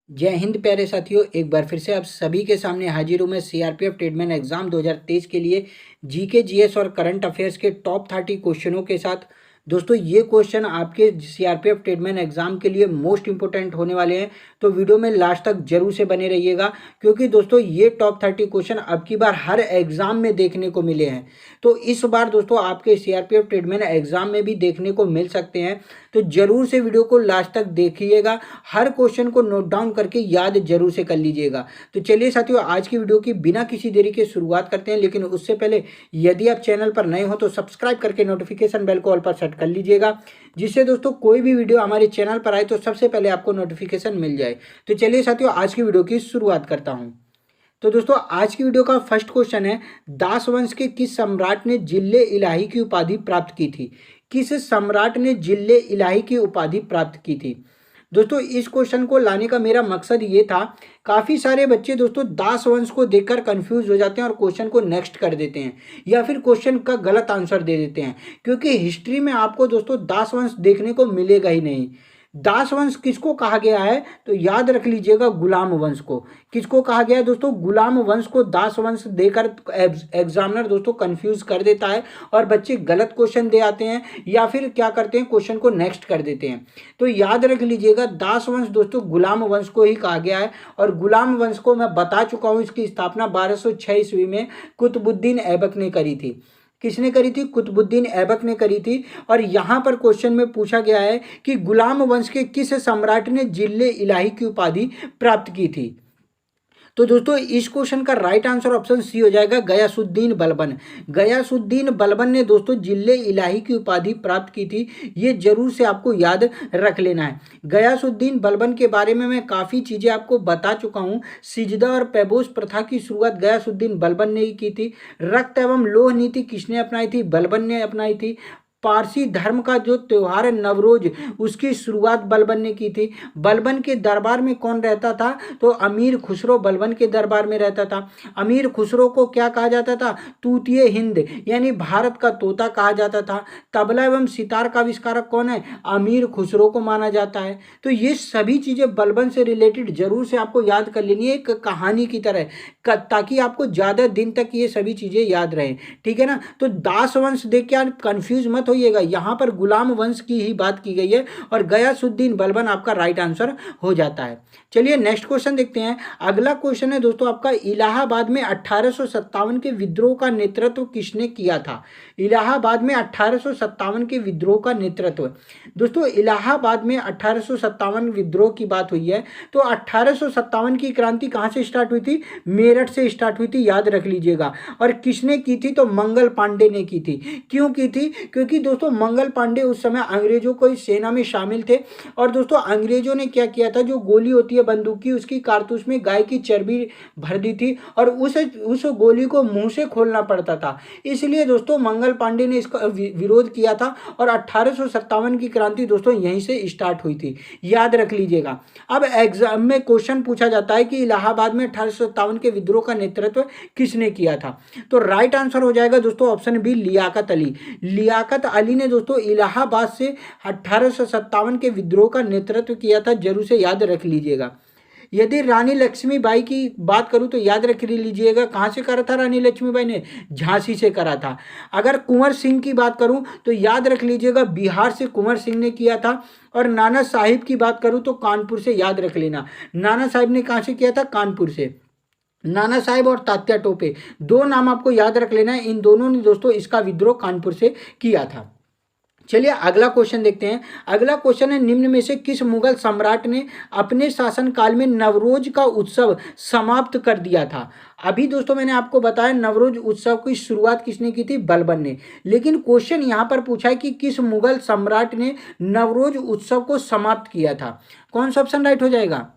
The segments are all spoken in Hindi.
जय हिंद प्यारे साथियों, एक बार फिर से आप सभी के सामने हाजिर हूँ मैं सीआरपीएफ ट्रेडमैन एग्जाम 2023 के लिए जीके जीएस और करंट अफेयर्स के टॉप 30 क्वेश्चनों के साथ। दोस्तों ये क्वेश्चन आपके सीआरपीएफ ट्रेडमैन एग्जाम के लिए मोस्ट इंपोर्टेंट होने वाले हैं, तो वीडियो में लास्ट तक जरूर से बने रहिएगा, क्योंकि दोस्तों ये टॉप 30 क्वेश्चन अब की बार हर एग्जाम में देखने को मिले हैं। तो इस बार दोस्तों आपके सीआरपीएफ ट्रेडमैन एग्जाम में भी देखने को मिल सकते हैं, तो जरूर से वीडियो को लास्ट तक देखिएगा। हर क्वेश्चन को नोट डाउन करके याद जरूर से कर लीजिएगा। तो चलिए साथियों, आज की वीडियो की बिना किसी देरी के शुरुआत करते हैं, लेकिन उससे पहले यदि आप चैनल पर नए हो तो सब्सक्राइब करके नोटिफिकेशन बेल को ऑल पर सेट कर लीजिएगा, जिससे दोस्तों कोई भी वीडियो हमारे चैनल पर आए तो सबसे पहले आपको नोटिफिकेशन मिल जाए। तो चलिए साथियों, आज की वीडियो की शुरुआत करता हूं। तो दोस्तों आज की वीडियो का फर्स्ट क्वेश्चन है, दास वंश के किस सम्राट ने जिले इलाही की उपाधि प्राप्त की थी? किस सम्राट ने जिले इलाही की उपाधि प्राप्त की थी? दोस्तों इस क्वेश्चन को लाने का मेरा मकसद ये था, काफ़ी सारे बच्चे दोस्तों दास वंश को देखकर कंफ्यूज हो जाते हैं और क्वेश्चन को नेक्स्ट कर देते हैं, या फिर क्वेश्चन का गलत आंसर दे देते हैं, क्योंकि हिस्ट्री में आपको दोस्तों दास वंश देखने को मिलेगा ही नहीं। दास वंश किसको कहा गया है? तो याद रख लीजिएगा, गुलाम वंश को। किसको कहा गया है दोस्तों? गुलाम वंश को दास वंश देकर एग्जामिनर दोस्तों कंफ्यूज कर देता है और बच्चे गलत क्वेश्चन दे आते हैं, या फिर क्या करते हैं, क्वेश्चन को नेक्स्ट कर देते हैं। तो याद रख लीजिएगा, दास वंश दोस्तों गुलाम वंश को ही कहा गया है, और गुलाम वंश को मैं बता चुका हूं, इसकी स्थापना 1206 ईस्वी में कुतुबुद्दीन ऐबक ने करी थी। किसने करी थी? कुतुबुद्दीन ऐबक ने करी थी। और यहाँ पर क्वेश्चन में पूछा गया है कि गुलाम वंश के किस सम्राट ने जिले इलाही की उपाधि प्राप्त की थी? तो दोस्तों इस क्वेश्चन का राइट आंसर ऑप्शन सी हो जाएगा, गयासुद्दीन बलबन। गयासुद्दीन बलबन ने दोस्तों जिले इलाही की उपाधि प्राप्त की थी, ये जरूर से आपको याद रख लेना है। गयासुद्दीन बलबन के बारे में मैं काफ़ी चीज़ें आपको बता चुका हूँ। सिजदा और पैबोस प्रथा की शुरुआत गयासुद्दीन बलबन ने ही की थी। रक्त एवं लोह नीति किसने अपनाई थी? बलबन ने अपनाई थी। पारसी धर्म का जो त्योहार है नवरोज, उसकी शुरुआत बलबन ने की थी। बलबन के दरबार में कौन रहता था? तो अमीर खुसरो बलबन के दरबार में रहता था। अमीर खुसरो को क्या कहा जाता था? तूतिए हिंद, यानी भारत का तोता कहा जाता था। तबला एवं सितार का आविष्कारक कौन है? अमीर खुसरो को माना जाता है। तो ये सभी चीजें बलबन से रिलेटेड जरूर से आपको याद कर लेनी है, एक कहानी की तरह, ताकि आपको ज्यादा दिन तक ये सभी चीजें याद रहें। ठीक है ना? तो दास वंश देख के आप कंफ्यूज मत होइएगा, यहाँ पर गुलाम वंश की ही बात की गई है, और गयासुद्दीन बलबन आपका राइट आंसर हो जाता है। चलिए नेक्स्ट क्वेश्चन देखते हैं। अगला क्वेश्चन है दोस्तों आपका, इलाहाबाद में 1857 के विद्रोह का नेतृत्व किसने किया था? इलाहाबाद में 1857 के विद्रोह का नेतृत्व, दोस्तों इलाहाबाद में 1857 विद्रोह की बात हुई है, तो 1857 की क्रांति कहाँ से स्टार्ट हुई थी? मेरठ से स्टार्ट हुई थी, याद रख लीजिएगा। और किसने की थी? तो मंगल पांडे ने की थी। क्यों की थी? क्योंकि दोस्तों मंगल पांडे उस समय अंग्रेजों को इस सेना में शामिल थे, और दोस्तों अंग्रेजों ने क्या किया था, जो गोली होती है बंदूक की, उसकी कारतूस में गाय की चर्बी भर दी थी, और उस गोली को मुंह से खोलना पड़ता था। इसलिए दोस्तों मंगल पांडे ने इसका विरोध किया था, और 1857 की क्रांति दोस्तों यहीं से स्टार्ट हुई थी, याद रख लीजिएगा। अब एग्जाम में क्वेश्चन पूछा जाता है कि इलाहाबाद में 1857 के विद्रोह का नेतृत्व किसने किया था? तो राइट आंसर हो जाएगा दोस्तों ऑप्शन बी, लियाकत अली। लियाकत अली ने दोस्तों इलाहाबाद से 1857 के विद्रोह का नेतृत्व किया था, जरूर से याद रख लीजिएगा। यदि रानी लक्ष्मीबाई की बात करूं तो याद रख लीजिएगा, कहां से करा था रानी लक्ष्मीबाई ने? झांसी से करा था। अगर कुंवर सिंह की बात करूं तो याद रख लीजिएगा, बिहार से कुंवर सिंह ने किया था। और नाना साहिब की बात करूं तो कानपुर से, याद रख लेना, नाना साहिब ने कहां से किया था? कानपुर से। नाना साहिब और तात्या टोपे, दो नाम आपको याद रख लेना है, इन दोनों ने दोस्तों इसका विद्रोह कानपुर से किया था। चलिए अगला क्वेश्चन देखते हैं। अगला क्वेश्चन है, निम्न में से किस मुगल सम्राट ने अपने शासनकाल में नवरोज का उत्सव समाप्त कर दिया था? अभी दोस्तों मैंने आपको बताया नवरोज उत्सव की शुरुआत किसने की थी? बलबन ने। लेकिन क्वेश्चन यहां पर पूछा है कि किस मुगल सम्राट ने नवरोज उत्सव को समाप्त किया था? कौन सा ऑप्शन राइट हो जाएगा?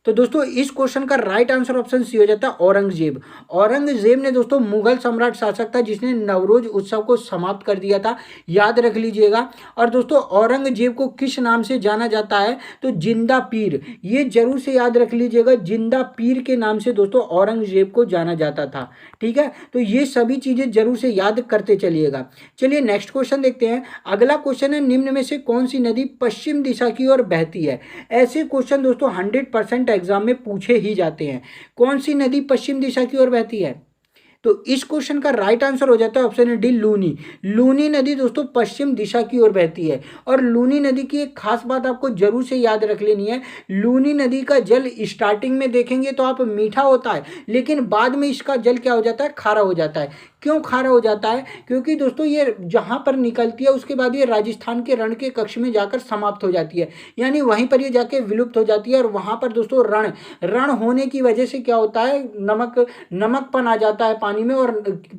तो दोस्तों इस क्वेश्चन का राइट आंसर ऑप्शन सी हो जाता है, औरंगजेब। औरंगजेब ने दोस्तों मुगल सम्राट शासक था जिसने नवरोज उत्सव को समाप्त कर दिया था, याद रख लीजिएगा। और दोस्तों औरंगजेब को किस नाम से जाना जाता है? तो जिंदा पीर, ये जरूर से याद रख लीजिएगा, जिंदा पीर के नाम से दोस्तों औरंगजेब को जाना जाता था। ठीक है, तो ये सभी चीजें जरूर से याद करते चलिएगा। चलिए नेक्स्ट क्वेश्चन देखते हैं। अगला क्वेश्चन है, निम्न में से कौन सी नदी पश्चिम दिशा की ओर बहती है? ऐसे क्वेश्चन दोस्तों 100% इंपॉर्टेंट एग्जाम में पूछे ही जाते हैं। कौन सी नदी पश्चिम दिशा की ओर बहती है? तो इस क्वेश्चन का राइट आंसर हो जाता है ऑप्शन डी, लूनी। लूनी नदी दोस्तों पश्चिम दिशा की ओर बहती है। और लूनी नदी की एक खास बात आपको जरूर से याद रख लेनी है, लूनी नदी का जल स्टार्टिंग में देखेंगे तो आप मीठा होता है, लेकिन बाद में इसका जल क्या हो जाता है? खारा हो जाता है। क्यों खारा हो जाता है? क्योंकि दोस्तों ये जहाँ पर निकलती है उसके बाद ये राजस्थान के रण के कक्ष में जाकर समाप्त हो जाती है, यानी वहीं पर ये जाके विलुप्त हो जाती है। और वहाँ पर दोस्तों रण होने की वजह से क्या होता है? नमकपन आ जाता है पानी में, और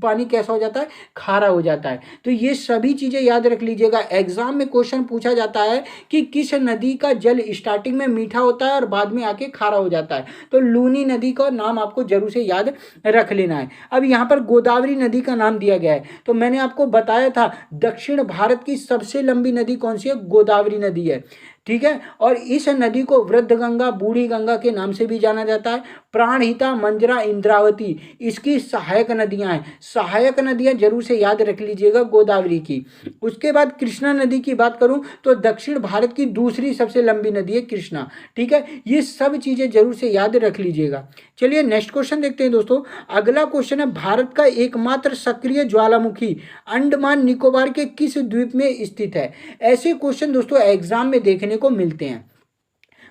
पानी कैसा हो जाता है? खारा हो जाता है। तो ये सभी चीजें याद रख लीजिएगा। एग्जाम में क्वेश्चन पूछा जाता है कि किस नदी का जल स्टार्टिंग में मीठा होता है और बाद में आके खारा हो जाता है, तो लूनी नदी का नाम आपको जरूर से याद रख लेना है। अब यहाँ पर गोदावरी नदी का नाम दिया गया है, तो मैंने आपको बताया था दक्षिण भारत की सबसे लंबी नदी कौन सी है? गोदावरी नदी है, ठीक है। और इस नदी को वृद्ध गंगा, बूढ़ी गंगा के नाम से भी जाना जाता है। प्राणहिता, मंजरा, इंद्रावती इसकी सहायक नदियां हैं। सहायक नदियां जरूर से याद रख लीजिएगा गोदावरी की। उसके बाद कृष्णा नदी की बात करूं तो दक्षिण भारत की दूसरी सबसे लंबी नदी है कृष्णा, ठीक है। ये सब चीजें जरूर से याद रख लीजिएगा। चलिए नेक्स्ट क्वेश्चन देखते हैं दोस्तों। अगला क्वेश्चन है, भारत का एकमात्र सक्रिय ज्वालामुखी अंडमान निकोबार के किस द्वीप में स्थित है? ऐसे क्वेश्चन दोस्तों एग्जाम में देखने को मिलते हैं।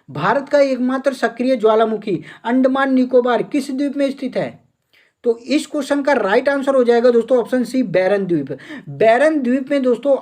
भारत का एकमात्र सक्रिय ज्वालामुखी अंडमान निकोबार किस द्वीप में स्थित है? तो इस क्वेश्चन का राइट आंसर हो जाएगा दोस्तों ऑप्शन सी, बैरन द्वीप। बैरन द्वीप में दोस्तों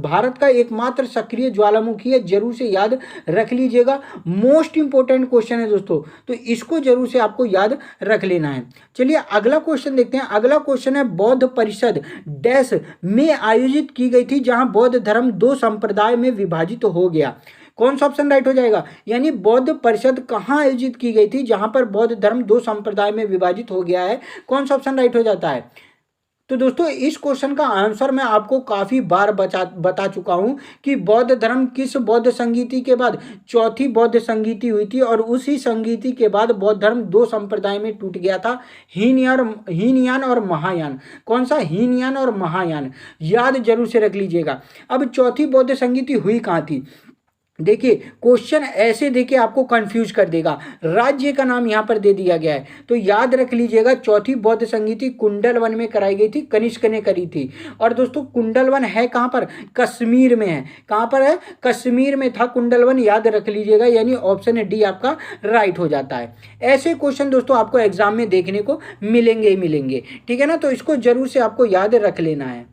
भारत का एकमात्र सक्रिय ज्वालामुखी है, जरूर से याद रख लीजिएगा। मोस्ट इंपोर्टेंट क्वेश्चन है दोस्तों, तो इसको जरूर से आपको याद रख लेना है। चलिए अगला क्वेश्चन देखते हैं। अगला क्वेश्चन है, बौद्ध परिषद डैश में आयोजित की गई थी जहां बौद्ध धर्म दो संप्रदाय में विभाजित हो गया? कौन सा ऑप्शन राइट हो जाएगा? यानी बौद्ध परिषद कहाँ आयोजित की गई थी जहां पर बौद्ध धर्म दो संप्रदाय में विभाजित हो गया है? कौन सा ऑप्शन राइट हो जाता है? तो दोस्तों इस क्वेश्चन का आंसर मैं आपको काफी बार बता चुका हूं कि बौद्ध धर्म किस बौद्ध संगीति के बाद चौथी बौद्ध संगीति हुई थी, और उसी संगीति के बाद बौद्ध धर्म दो संप्रदाय में टूट गया था, हीनयान और महायान। कौन सा? हीनयान और महायान, याद जरूर से रख लीजिएगा। अब चौथी बौद्ध संगीति हुई कहाँ थी? देखिए क्वेश्चन ऐसे देखिए आपको कंफ्यूज कर देगा, राज्य का नाम यहाँ पर दे दिया गया है, तो याद रख लीजिएगा चौथी बौद्ध संगीति कुंडलवन में कराई गई थी, कनिष्क ने करी थी। और दोस्तों कुंडलवन है कहाँ पर? कश्मीर में है। कहाँ पर है? कश्मीर में था कुंडलवन, याद रख लीजिएगा, यानी ऑप्शन डी आपका राइट हो जाता है। ऐसे क्वेश्चन दोस्तों आपको एग्जाम में देखने को मिलेंगे ही मिलेंगे, ठीक है ना, तो इसको जरूर से आपको याद रख लेना है।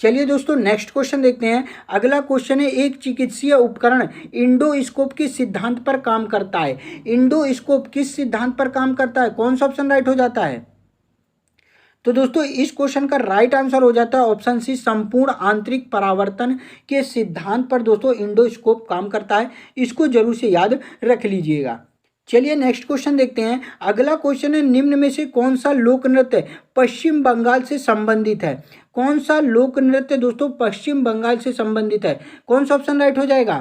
चलिए दोस्तों नेक्स्ट क्वेश्चन देखते हैं। अगला क्वेश्चन है, एक चिकित्सीय उपकरण इंडोस्कोप किस सिद्धांत पर काम करता है? इंडोस्कोप किस सिद्धांत पर काम करता है? कौन सा ऑप्शन राइट हो जाता है? तो दोस्तों इस क्वेश्चन का राइट आंसर हो जाता है ऑप्शन सी, संपूर्ण आंतरिक परावर्तन के सिद्धांत पर दोस्तों इंडोस्कोप काम करता है। इसको जरूर से याद रख लीजिएगा। चलिए नेक्स्ट क्वेश्चन देखते हैं। अगला क्वेश्चन है, निम्न में से कौन सा लोक नृत्य पश्चिम बंगाल से संबंधित है? कौन सा लोक नृत्य दोस्तों पश्चिम बंगाल से संबंधित है? कौन सा ऑप्शन राइट हो जाएगा?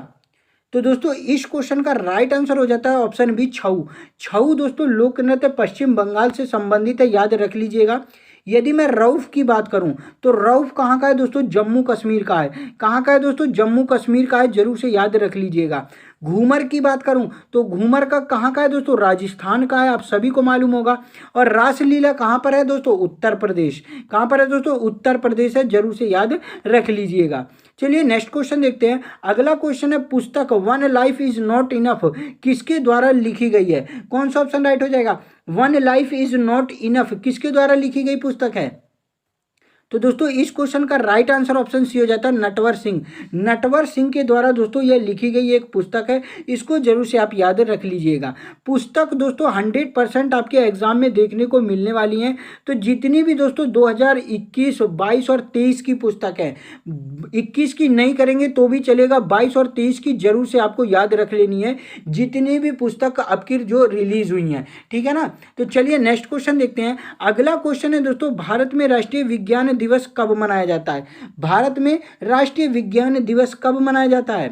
तो दोस्तों इस क्वेश्चन का राइट आंसर हो जाता है ऑप्शन बी, छऊ। छऊ दोस्तों लोक नृत्य पश्चिम बंगाल से संबंधित है, याद रख लीजिएगा। यदि मैं रऊफ की बात करूं तो रऊफ कहाँ का है दोस्तों? जम्मू कश्मीर का है। कहाँ का है दोस्तों? जम्मू कश्मीर का है, जरूर से याद रख लीजिएगा। घूमर की बात करूं तो घूमर का कहाँ का है दोस्तों? राजस्थान का है, आप सभी को मालूम होगा। और रासलीला कहाँ पर है दोस्तों? उत्तर प्रदेश। कहाँ पर है दोस्तों? उत्तर प्रदेश है, जरूर से याद रख लीजिएगा। चलिए नेक्स्ट क्वेश्चन देखते हैं। अगला क्वेश्चन है, पुस्तक one life is not enough किसके द्वारा लिखी गई है? कौन सा ऑप्शन राइट हो जाएगा? One life is not enough किसके द्वारा लिखी गई पुस्तक है? तो दोस्तों इस क्वेश्चन का राइट आंसर ऑप्शन सी हो जाता है, नटवर सिंह। नटवर सिंह के द्वारा दोस्तों यह लिखी गई एक पुस्तक है, इसको जरूर से आप याद रख लीजिएगा। पुस्तक दोस्तों 100% आपके एग्जाम में देखने को मिलने वाली हैं। तो जितनी भी दोस्तों 2021, 22 और 23 की पुस्तक है, 21 की नहीं करेंगे तो भी चलेगा, 22 और 23 की जरूर से आपको याद रख लेनी है, जितनी भी पुस्तक अब की जो रिलीज हुई हैं, ठीक है ना। तो चलिए नेक्स्ट क्वेश्चन देखते हैं। अगला क्वेश्चन है दोस्तों, भारत में राष्ट्रीय विज्ञान दिवस कब मनाया जाता है? भारत में राष्ट्रीय विज्ञान दिवस कब मनाया जाता है?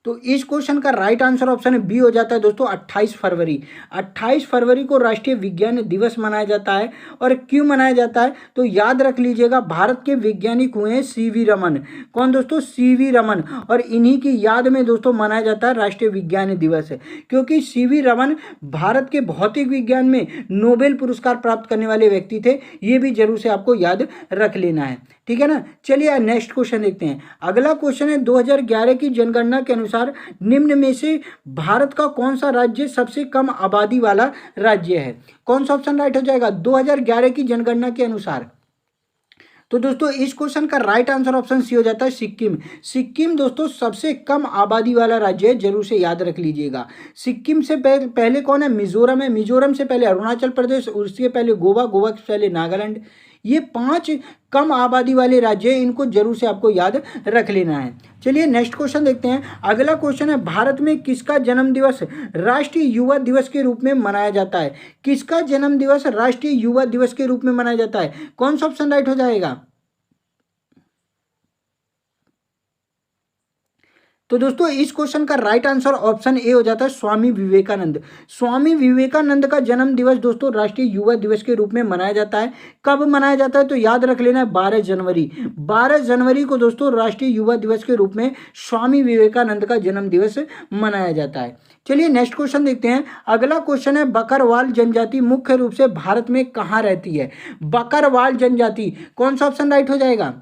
तो इस क्वेश्चन का राइट आंसर ऑप्शन बी हो जाता है दोस्तों 28 फरवरी। 28 फरवरी को राष्ट्रीय विज्ञान दिवस मनाया जाता है। और क्यों मनाया जाता है तो याद रख लीजिएगा, भारत के वैज्ञानिक हुए हैं सीवी रमन। कौन दोस्तों? सीवी रमन। और इन्हीं की याद में दोस्तों मनाया जाता है राष्ट्रीय विज्ञान दिवस, क्योंकि सीवी रमन भारत के भौतिक विज्ञान में नोबेल पुरस्कार प्राप्त करने वाले व्यक्ति थे। ये भी जरूर से आपको याद रख लेना है, ठीक है ना। चलिए नेक्स्ट क्वेश्चन देखते हैं। अगला क्वेश्चन है 2011 की जनगणना के अनुसार निम्न में से भारत का कौन सा राज्य सबसे कम आबादी वाला राज्य है? कौन सा ऑप्शन राइट हो जाएगा 2011 की जनगणना के अनुसार? तो दोस्तों इस क्वेश्चन का राइट आंसर ऑप्शन सी हो जाता है सिक्किम। सिक्किम दोस्तों सबसे कम आबादी वाला राज्य है, जरूर से याद रख लीजिएगा। सिक्किम से पहले कौन है? मिजोरम है। मिजोरम से पहले अरुणाचल प्रदेश, उसके पहले गोवा, गोवा से पहले नागालैंड। ये 5 कम आबादी वाले राज्य हैं, इनको जरूर से आपको याद रख लेना है। चलिए नेक्स्ट क्वेश्चन देखते हैं। अगला क्वेश्चन है भारत में किसका जन्म दिवस राष्ट्रीय युवा दिवस के रूप में मनाया जाता है? किसका जन्म दिवस राष्ट्रीय युवा दिवस के रूप में मनाया जाता है? कौन सा ऑप्शन राइट हो जाएगा? तो दोस्तों इस क्वेश्चन का राइट आंसर ऑप्शन ए हो जाता है स्वामी विवेकानंद। स्वामी विवेकानंद का जन्म दिवस दोस्तों राष्ट्रीय युवा दिवस के रूप में मनाया जाता है। कब मनाया जाता है तो याद रख लेना है 12 जनवरी। 12 जनवरी को दोस्तों राष्ट्रीय युवा दिवस के रूप में स्वामी विवेकानंद का जन्म दिवस मनाया जाता है। चलिए नेक्स्ट क्वेश्चन देखते हैं। अगला क्वेश्चन है बकरवाल जनजाति मुख्य रूप से भारत में कहाँ रहती है? बकरवाल जनजाति, कौन सा ऑप्शन राइट हो जाएगा?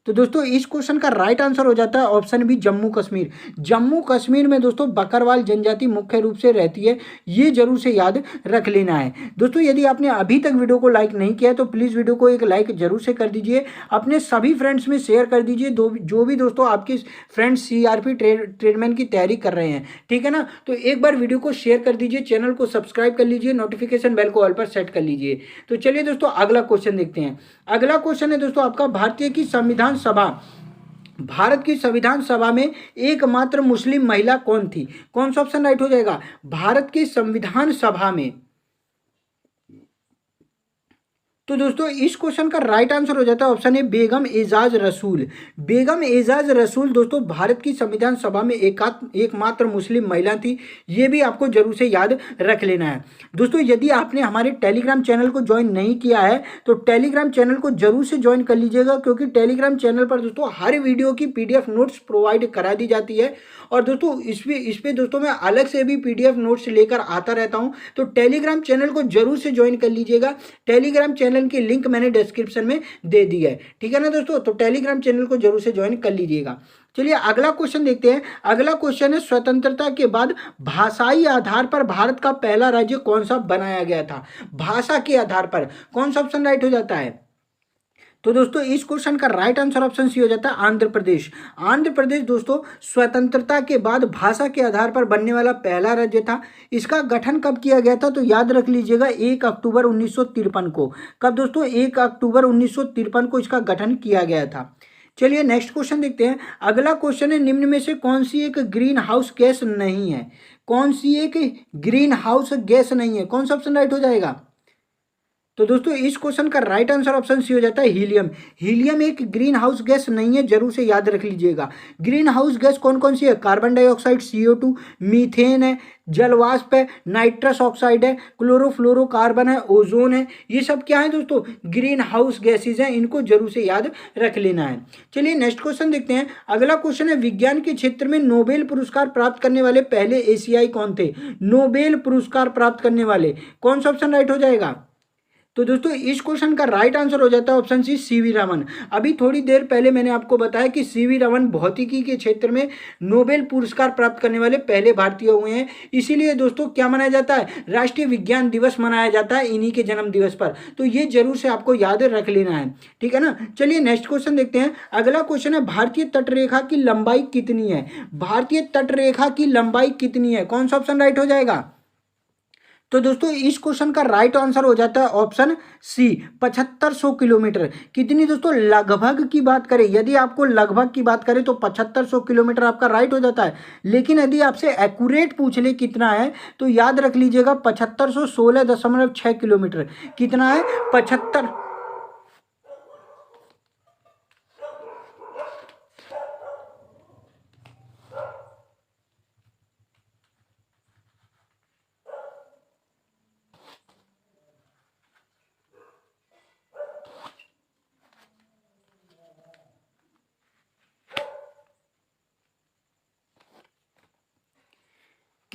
तो दोस्तों इस क्वेश्चन का राइट आंसर हो जाता है ऑप्शन बी जम्मू कश्मीर। जम्मू कश्मीर में दोस्तों बकरवाल जनजाति मुख्य रूप से रहती है, ये जरूर से याद रख लेना है। दोस्तों यदि आपने अभी तक वीडियो को लाइक नहीं किया है तो प्लीज़ वीडियो को एक लाइक जरूर से कर दीजिए, अपने सभी फ्रेंड्स में शेयर कर दीजिए, जो भी दोस्तों आपके फ्रेंड्स सीआरपी ट्रेडमैन की तैयारी कर रहे हैं, ठीक है ना। तो एक बार वीडियो को शेयर कर दीजिए, चैनल को सब्सक्राइब कर लीजिए, नोटिफिकेशन बेल को ऑल पर सेट कर लीजिए। तो चलिए दोस्तों अगला क्वेश्चन देखते हैं। अगला क्वेश्चन है दोस्तों आपका भारत की संविधान सभा में एकमात्र मुस्लिम महिला कौन थी? कौन सा ऑप्शन राइट हो जाएगा? भारत की संविधान सभा में। तो दोस्तों इस क्वेश्चन का राइट आंसर हो जाता है ऑप्शन ए बेगम एजाज रसूल। बेगम एजाज रसूल दोस्तों भारत की संविधान सभा में एकमात्र मुस्लिम महिला थी, ये भी आपको जरूर से याद रख लेना है। दोस्तों यदि आपने हमारे टेलीग्राम चैनल को ज्वाइन नहीं किया है तो टेलीग्राम चैनल को जरूर से ज्वाइन कर लीजिएगा, क्योंकि टेलीग्राम चैनल पर दोस्तों हर वीडियो की पीडीएफ नोट्स प्रोवाइड करा दी जाती है। और दोस्तों इस पे दोस्तों मैं अलग से भी पीडीएफ नोट्स लेकर आता रहता हूं, तो टेलीग्राम चैनल को जरूर से ज्वाइन कर लीजिएगा। टेलीग्राम चैनल की लिंक मैंने डिस्क्रिप्शन में दे दी है, ठीक है ना दोस्तों। तो टेलीग्राम चैनल को जरूर से ज्वाइन कर लीजिएगा। चलिए अगला क्वेश्चन देखते हैं। अगला क्वेश्चन है स्वतंत्रता के बाद भाषाई आधार पर भारत का पहला राज्य कौन सा बनाया गया था? भाषा के आधार पर कौन सा ऑप्शन राइट हो जाता है? तो दोस्तों इस क्वेश्चन का राइट आंसर ऑप्शन सी हो जाता है आंध्र प्रदेश। आंध्र प्रदेश दोस्तों स्वतंत्रता के बाद भाषा के आधार पर बनने वाला पहला राज्य था। इसका गठन कब किया गया था तो याद रख लीजिएगा 1 अक्टूबर 1953 को। कब दोस्तों? 1 अक्टूबर 1953 को इसका गठन किया गया था। चलिए नेक्स्ट क्वेश्चन देखते हैं। अगला क्वेश्चन है निम्न में से कौन सी एक ग्रीन हाउस गैस नहीं है? कौन सी एक ग्रीन हाउस गैस नहीं है? कौन सा ऑप्शन राइट हो जाएगा? तो दोस्तों इस क्वेश्चन का राइट आंसर ऑप्शन सी हो जाता है हीलियम। हीलियम एक ग्रीन हाउस गैस नहीं है, जरूर से याद रख लीजिएगा। ग्रीन हाउस गैस कौन कौन सी है? कार्बन डाइऑक्साइड CO2, मीथेन है, जलवाष्प है, नाइट्रस ऑक्साइड है, क्लोरोफ्लोरोकार्बन है, ओजोन है। ये सब क्या है दोस्तों? ग्रीन हाउस गैसेज हैं, इनको जरूर से याद रख लेना है। चलिए नेक्स्ट क्वेश्चन देखते हैं। अगला क्वेश्चन है विज्ञान के क्षेत्र में नोबेल पुरस्कार प्राप्त करने वाले पहले एशियाई कौन थे? नोबेल पुरस्कार प्राप्त करने वाले कौन सा ऑप्शन राइट हो जाएगा? तो दोस्तों इस क्वेश्चन का राइट आंसर हो जाता है ऑप्शन सी सीवी रमन। अभी थोड़ी देर पहले मैंने आपको बताया कि सीवी रमन भौतिकी के क्षेत्र में नोबेल पुरस्कार प्राप्त करने वाले पहले भारतीय हुए हैं। इसीलिए दोस्तों क्या मनाया जाता है? राष्ट्रीय विज्ञान दिवस मनाया जाता है इन्हीं के जन्म दिवस पर। तो ये जरूर से आपको याद रख लेना है, ठीक है ना। चलिए नेक्स्ट क्वेश्चन देखते हैं। अगला क्वेश्चन है भारतीय तटरेखा की लंबाई कितनी है? भारतीय तटरेखा की लंबाई कितनी है? कौन सा ऑप्शन राइट हो जाएगा? तो दोस्तों इस क्वेश्चन का राइट आंसर हो जाता है ऑप्शन सी 7500 किलोमीटर। कितनी दोस्तों? लगभग की बात करें, यदि आपको लगभग की बात करें तो 7500 किलोमीटर आपका राइट हो जाता है। लेकिन यदि आपसे एक्यूरेट पूछ ले कितना है तो याद रख लीजिएगा 7516.6 किलोमीटर। कितना है? 75।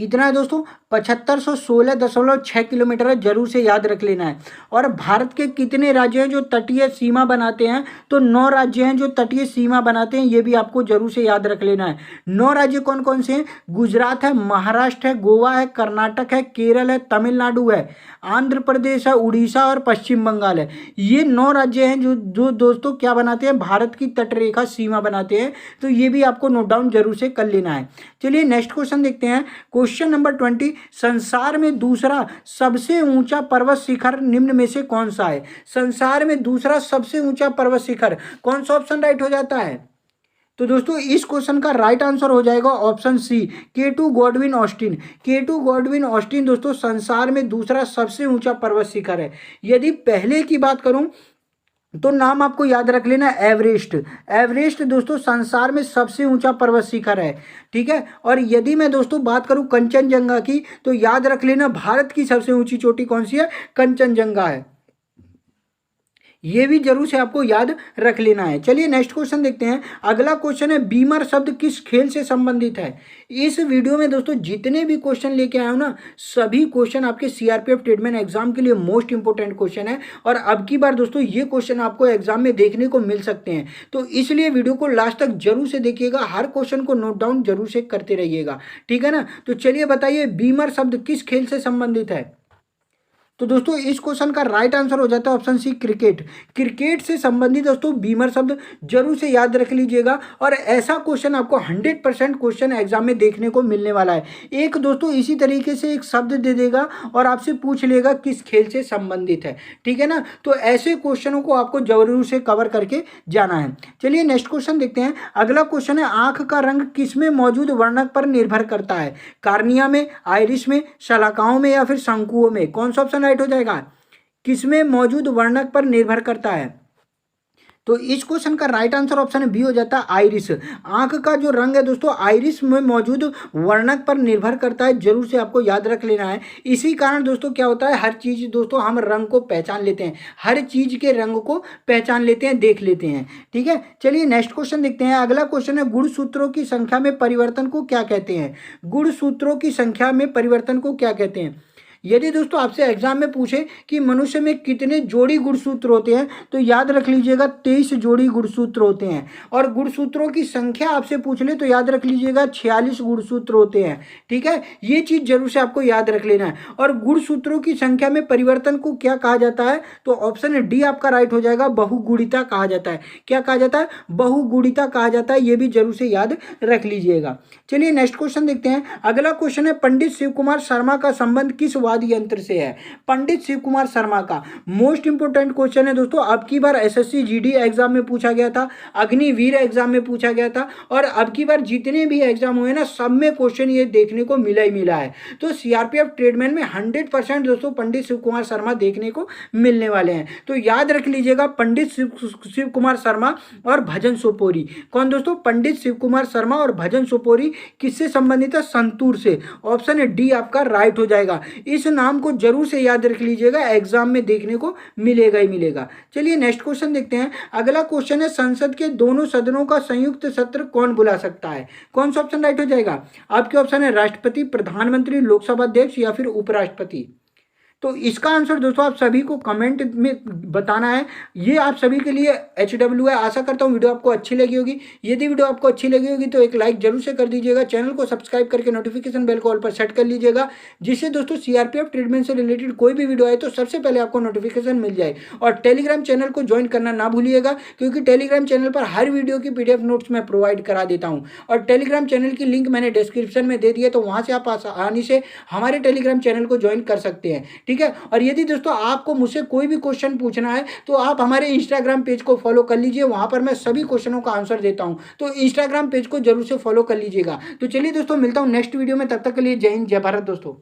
कितना है दोस्तों, 7516.6 किलोमीटर है, जरूर से याद रख लेना है। और भारत के कितने राज्य हैं जो तटीय सीमा बनाते हैं, तो 9 राज्य हैं जो तटीय सीमा बनाते हैं, ये भी आपको जरूर से याद रख लेना है। 9 राज्य कौन कौन से हैं, गुजरात है, महाराष्ट्र है, गोवा है, कर्नाटक है, केरल है, तमिलनाडु है, आंध्र प्रदेश है, उड़ीसा और पश्चिम बंगाल है। ये 9 राज्य हैं जो जो दोस्तों क्या बनाते हैं, भारत की तटरेखा सीमा बनाते हैं। तो ये भी आपको नोट डाउन जरूर से कर लेना है। चलिए नेक्स्ट क्वेश्चन देखते हैं। क्वेश्चन नंबर 20, संसार में दूसरा सबसे ऊंचा पर्वत शिखर निम्न में से कौन सा है। संसार में दूसरा सबसे ऊंचा पर्वत शिखर, कौन सा ऑप्शन राइट हो जाता है, तो दोस्तों इस क्वेश्चन का राइट आंसर हो जाएगा option C, K2 Godwin Austen. K2 Godwin Austen दोस्तों संसार में दूसरा सबसे ऊंचा पर्वत शिखर है। यदि पहले की बात करूं तो नाम आपको याद रख लेना, एवरेस्ट। एवरेस्ट दोस्तों संसार में सबसे ऊंचा पर्वत शिखर है, ठीक है। और यदि मैं दोस्तों बात करूं कंचनजंगा की, तो याद रख लेना भारत की सबसे ऊंची चोटी कौन सी है, कंचनजंगा है। ये भी जरूर से आपको याद रख लेना है। चलिए नेक्स्ट क्वेश्चन देखते हैं। अगला क्वेश्चन है, बीमर शब्द किस खेल से संबंधित है। इस वीडियो में दोस्तों जितने भी क्वेश्चन लेके आया हूं ना, सभी क्वेश्चन आपके सीआरपीएफ ट्रेडमैन एग्जाम के लिए मोस्ट इंपोर्टेंट क्वेश्चन है। और अब की बार दोस्तों ये क्वेश्चन आपको एग्जाम में देखने को मिल सकते हैं, तो इसलिए वीडियो को लास्ट तक जरूर से देखिएगा, हर क्वेश्चन को नोट डाउन जरूर से करते रहिएगा, ठीक है ना। तो चलिए बताइए, बीमर शब्द किस खेल से संबंधित है। तो दोस्तों इस क्वेश्चन का राइट आंसर हो जाता है ऑप्शन सी, क्रिकेट। क्रिकेट से संबंधित दोस्तों बीमर शब्द जरूर से याद रख लीजिएगा। और ऐसा क्वेश्चन आपको 100% क्वेश्चन एग्जाम में देखने को मिलने वाला है। एक दोस्तों इसी तरीके से एक शब्द दे देगा और आपसे पूछ लेगा किस खेल से संबंधित है, ठीक है ना। तो ऐसे क्वेश्चनों को आपको जरूर से कवर करके जाना है। चलिए नेक्स्ट क्वेश्चन देखते हैं। अगला क्वेश्चन है, आंख का रंग किसमें मौजूद वर्णक पर निर्भर करता है। कार्निया में, आइरिस में, शलाकाओं में या फिर शंकुओं में, कौन सा ऑप्शन राइट हो जाएगा, किसमें मौजूद वर्णक पर निर्भर करता है। तो इस क्वेश्चन का राइट आंसर ऑप्शन बी हो जाता है, आइरिस। आंख का जो रंग है दोस्तों आइरिस में मौजूद वर्णक पर निर्भर करता है, जरूर से आपको याद रख लेना है। इसी कारण दोस्तों क्या होता है, हर चीज दोस्तों हम रंग को पहचान लेते हैं, हर चीज के रंग को पहचान लेते हैं, देख लेते हैं, ठीक है। चलिए नेक्स्ट क्वेश्चन देखते हैं। अगला क्वेश्चन है, गुणसूत्रों की संख्या में परिवर्तन को क्या कहते हैं। गुणसूत्रों की संख्या में परिवर्तन को क्या कहते हैं। यदि दोस्तों आपसे एग्जाम में पूछे कि मनुष्य में कितने जोड़ी गुणसूत्र होते हैं, तो याद रख लीजिएगा 23 जोड़ी गुणसूत्र होते हैं। और गुणसूत्रों की संख्या आपसे पूछ ले तो याद रख लीजिएगा 46 गुणसूत्र होते हैं, ठीक है। ये चीज जरूर से आपको याद रख लेना है। और गुणसूत्रों की संख्या में परिवर्तन को क्या कहा जाता है, तो ऑप्शन डी आपका राइट हो जाएगा, बहुगुणिता कहा जाता है। क्या कहा जाता है, बहुगुणिता कहा जाता है, ये भी जरूर से याद रख लीजिएगा। चलिए नेक्स्ट क्वेश्चन देखते हैं। अगला क्वेश्चन है, पंडित शिव कुमार शर्मा का संबंध किस वाद्य यंत्र से है। पंडित शिव कुमार शर्मा का मोस्ट इंपोर्टेंट क्वेश्चन है दोस्तों, अब की बार एसएससी जीडी एग्जाम में पूछा गया था, अग्निवीर एग्जाम में पूछा गया था, और अब की बार जितने भी एग्जाम हुए ना, सब में क्वेश्चन ये देखने को मिला ही मिला है। तो सीआरपीएफ ट्रेडमैन में 100% दोस्तों पंडित शिव कुमार शर्मा देखने को मिलने वाले हैं। तो याद रख लीजिएगा, पंडित शिव कुमार शर्मा और भजन सोपोरी। कौन दोस्तों, पंडित शिव कुमार शर्मा और भजन सोपोरी किससे संबंधित है, संतूर से। ऑप्शन डी आपका राइट हो जाएगा। इस नाम को जरूर से याद रख लीजिएगा, एग्जाम में देखने को मिलेगा ही मिलेगा। चलिए नेक्स्ट क्वेश्चन देखते हैं। अगला क्वेश्चन है, संसद के दोनों सदनों का संयुक्त सत्र कौन बुला सकता है। कौन सा ऑप्शन राइट हो जाएगा, आपके ऑप्शन है राष्ट्रपति, प्रधानमंत्री, लोकसभा अध्यक्ष या फिर उपराष्ट्रपति। तो इसका आंसर दोस्तों आप सभी को कमेंट में बताना है। ये आप सभी के लिए HW है। आशा करता हूँ वीडियो आपको अच्छी लगी होगी। यदि वीडियो आपको अच्छी लगी होगी तो एक लाइक जरूर से कर दीजिएगा, चैनल को सब्सक्राइब करके नोटिफिकेशन बेल को ऑल पर सेट कर लीजिएगा, जिससे दोस्तों सीआरपीएफ ट्रेडमैन से रिलेटेड कोई भी वीडियो आए तो सबसे पहले आपको नोटिफिकेशन मिल जाए। और टेलीग्राम चैनल को ज्वाइन करना ना भूलिएगा, क्योंकि टेलीग्राम चैनल पर हर वीडियो की PDF नोट्स मैं प्रोवाइड करा देता हूँ। और टेलीग्राम चैनल की लिंक मैंने डिस्क्रिप्शन में दे दी है, तो वहाँ से आप आसानी से हमारे टेलीग्राम चैनल को ज्वाइन कर सकते हैं, ठीक है। और यदि दोस्तों आपको मुझसे कोई भी क्वेश्चन पूछना है तो आप हमारे इंस्टाग्राम पेज को फॉलो कर लीजिए, वहां पर मैं सभी क्वेश्चनों का आंसर देता हूं। तो इंस्टाग्राम पेज को जरूर से फॉलो कर लीजिएगा। तो चलिए दोस्तों, मिलता हूं नेक्स्ट वीडियो में, तब तक के लिए जय हिंद, जय भारत दोस्तों।